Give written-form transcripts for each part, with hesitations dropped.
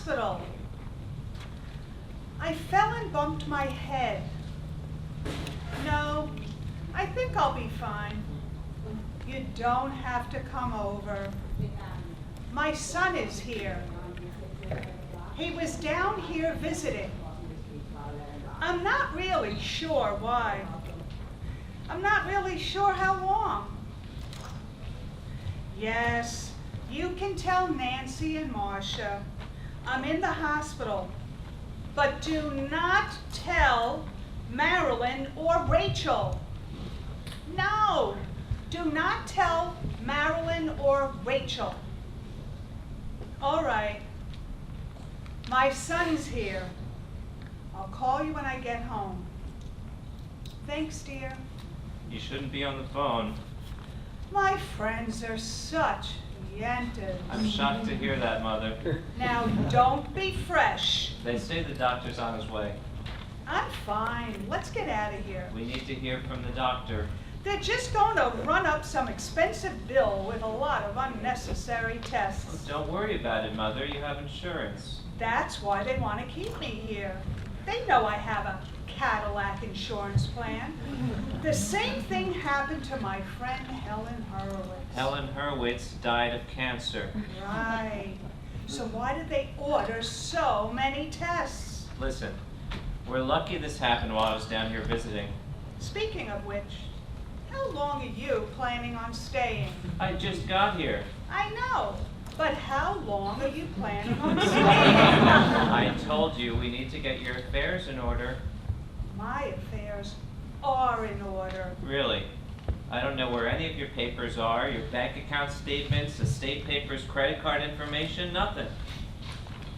hospital. I fell and bumped my head. No, I think I'll be fine. You don't have to come over. My son is here. He was down here visiting. I'm not really sure why. I'm not really sure how long. Yes, you can tell Nancy and Marcia I'm in the hospital, but do not tell Marilyn or Rachel. No, do not tell Marilyn or Rachel. All right, my son's here. I'll call you when I get home. Thanks, dear. You shouldn't be on the phone. My friends are such yentas. I'm shocked to hear that, Mother. Now, don't be fresh. They say the doctor's on his way. I'm fine. Let's get out of here. We need to hear from the doctor. They're just going to run up some expensive bill with a lot of unnecessary tests. Don't worry about it, Mother. You have insurance. That's why they want to keep me here. They know I have a Cadillac insurance plan. The same thing happened to my friend Helen Hurwitz. Helen Hurwitz died of cancer. Right. So why did they order so many tests? Listen, we're lucky this happened while I was down here visiting. Speaking of which, how long are you planning on staying? I just got here. I know, but how long are you planning on staying? I told you we need to get your affairs in order. My affairs are in order. Really? I don't know where any of your papers are, your bank account statements, estate papers, credit card information, nothing.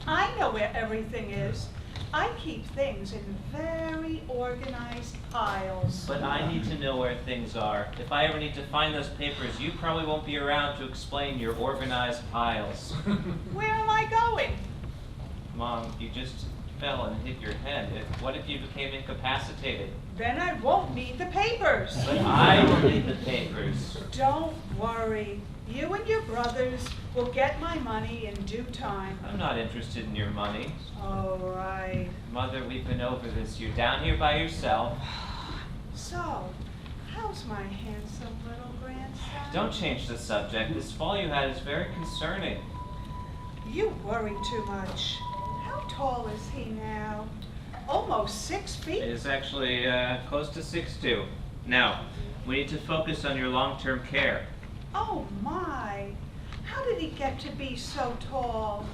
I know where everything is. I keep things in very organized piles. But I need to know where things are. If I ever need to find those papers, you probably won't be around to explain your organized piles. Where am I going? Mom, you just fell and hit your head. What if you became incapacitated? Then I won't need the papers. But I will need the papers. Don't worry. You and your brothers will get my money in due time. I'm not interested in your money. All right. Mother, we've been over this. You're down here by yourself. So, how's my handsome little grandson? Don't change the subject. This fall you had is very concerning. You worry too much. How tall is he now? Almost 6 feet? It is actually close to 6'2". Now, we need to focus on your long-term care. Oh my! How did he get to be so tall?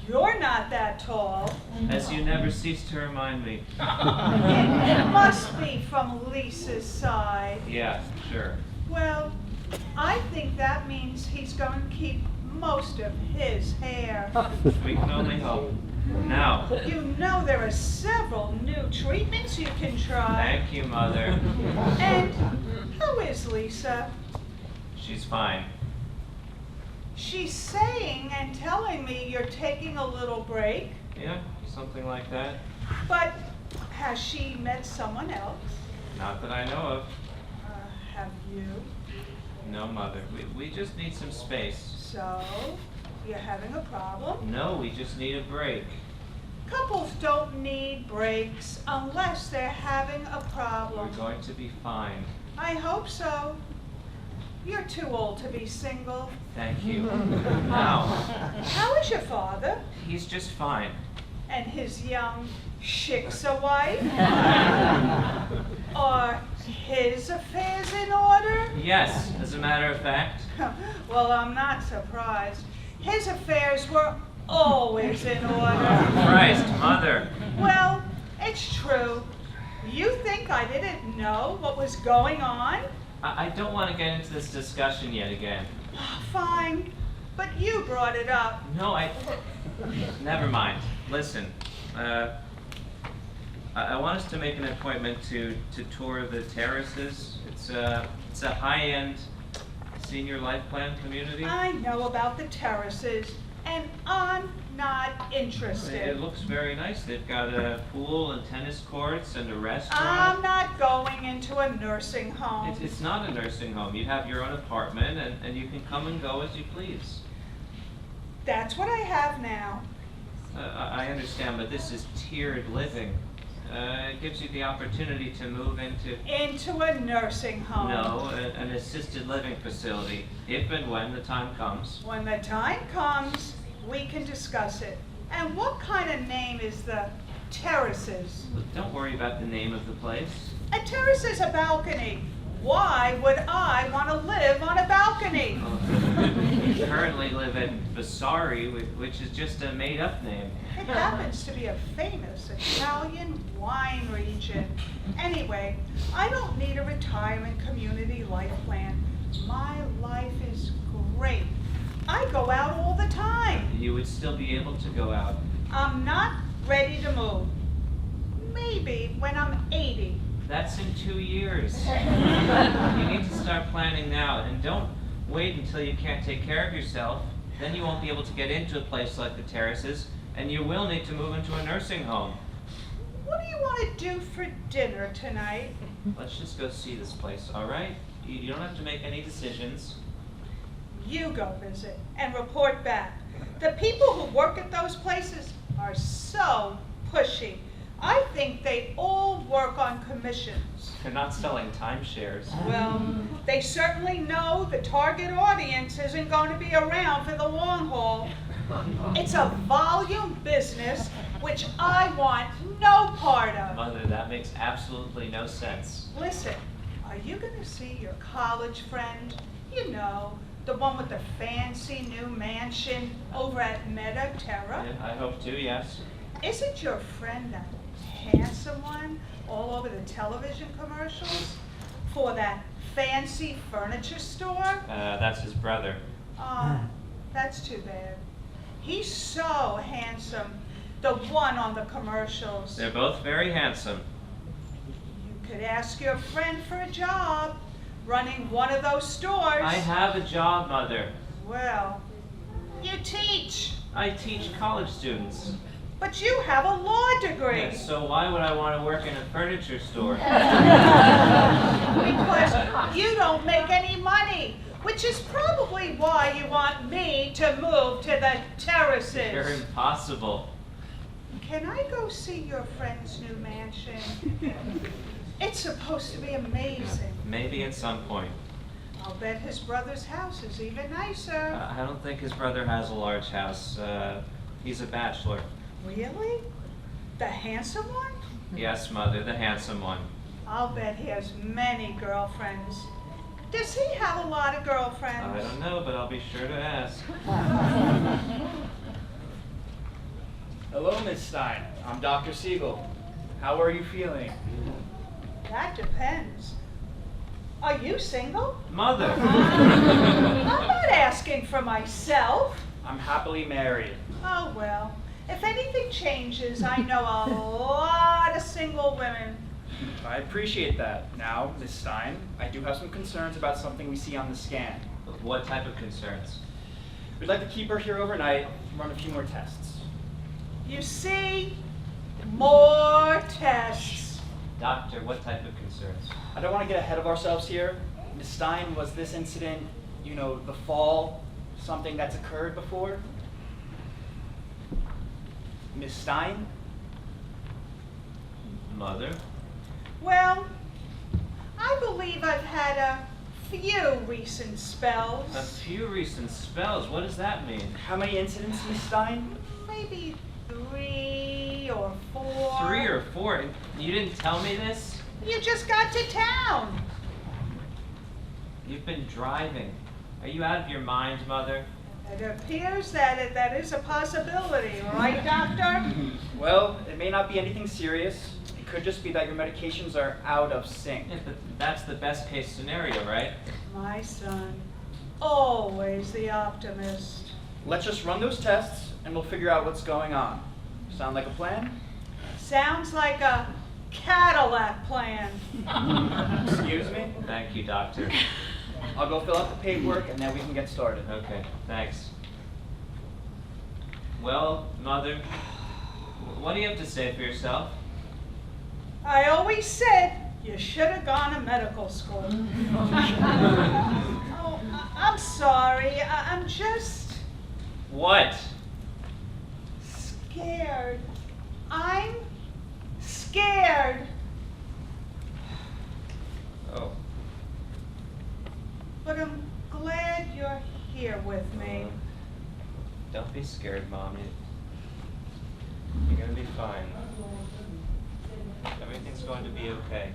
You're not that tall. As you never cease to remind me. It must be from Lisa's side. Yeah, sure. Well, I think that means he's going to keep most of his hair. We can only hope. Now. You know there are several new treatments you can try. Thank you, Mother. And how is Lisa? She's fine. She's saying and telling me you're taking a little break. Yeah, something like that. But has she met someone else? Not that I know of. Have you? No, Mother. We just need some space. So, you're having a problem? No, we just need a break. Couples don't need breaks unless they're having a problem. We're going to be fine. I hope so. You're too old to be single. Thank you. Now. How is your father? He's just fine. And his young shiksa wife? Are his affairs in order? Yes, as a matter of fact. Well, I'm not surprised. His affairs were always in order. Christ, Mother. Well, it's true. You think I didn't know what was going on? I don't want to get into this discussion yet again. Fine, but you brought it up. No, never mind. Listen, I want us to make an appointment to tour the terraces. It's a high-end senior life plan community. I know about the terraces, and I'm not interested. It looks very nice. They've got a pool and tennis courts and a restaurant. I'm not going into a nursing home. It's not a nursing home. You have your own apartment, and you can come and go as you please. That's what I have now. I understand, but this is tiered living. It gives you the opportunity to move into a nursing home. no, an assisted living facility, if and when the time comes. When the time comes, we can discuss it. And what kind of name is the Terraces? But don't worry about the name of the place. A terrace is a balcony. Why would I want to live on a balcony? You currently live at Vasari, which is just a made-up name. It happens to be a famous Italian wine region. Anyway, I don't need a retirement community life plan. My life is great. I go out all the time. You would still be able to go out. I'm not ready to move. Maybe when I'm 80. That's in 2 years. You need to start planning now, and don't wait until you can't take care of yourself. Then you won't be able to get into a place like the Terraces, and you will need to move into a nursing home. What do you want to do for dinner tonight? Let's just go see this place, all right? You don't have to make any decisions. You go visit and report back. The people who work at those places are so pushy. I think they all work on commissions. They're not selling timeshares. Well, they certainly know the target audience isn't going to be around for the long haul. It's a volume business, which I want no part of. Mother, that makes absolutely no sense. Listen, are you going to see your college friend? You know, the one with the fancy new mansion over at Meta Terra? Yeah, I hope to, yes. Isn't your friend that handsome one all over the television commercials for that fancy furniture store? That's his brother. Oh, that's too bad. He's so handsome, the one on the commercials. They're both very handsome. You could ask your friend for a job running one of those stores. I have a job, Mother. Well, you teach. I teach college students. But you have a law degree. Yeah, so why would I want to work in a furniture store? Because you don't make any money, which is probably why you want me to move to the Terraces. You're impossible. Can I go see your friend's new mansion? It's supposed to be amazing. Maybe at some point. I'll bet his brother's house is even nicer. I don't think his brother has a large house. He's a bachelor. Really? The handsome one? Yes, Mother, the handsome one. I'll bet he has many girlfriends. Does he have a lot of girlfriends? I don't know, but I'll be sure to ask. Hello, Miss Stein. I'm Dr. Siegel. How are you feeling? That depends. Are you single? Mother! I'm not asking for myself. I'm happily married. Oh, well. If anything changes, I know a lot of single women. I appreciate that. Now, Miss Stein, I do have some concerns about something we see on the scan. What type of concerns? We'd like to keep her here overnight and run a few more tests. You see? More tests. Doctor, what type of concerns? I don't want to get ahead of ourselves here. Miss Stein, was this incident, you know, the fall, something that's occurred before? Miss Stein? Mother? Well, I believe I've had a few recent spells. A few recent spells? What does that mean? How many incidents, Miss Stein? Maybe 3 or 4. 3 or 4? You didn't tell me this? You just got to town. You've been driving. Are you out of your mind, Mother? It appears that that is a possibility, right, Doctor? Well, it may not be anything serious. It could just be that your medications are out of sync. Yeah, but that's the best case scenario, right? My son, always the optimist. Let's just run those tests and we'll figure out what's going on. Sound like a plan? Sounds like a Cadillac plan. Excuse me? Thank you, Doctor. I'll go fill out the paperwork and then we can get started. Okay, thanks. Well, Mother, what do you have to say for yourself? I always said you should have gone to medical school. Oh, I'm sorry. I'm just What? scared. I'm scared. Oh. But I'm glad you're here with me. Don't be scared, Mom. You're gonna be fine. Everything's going to be okay.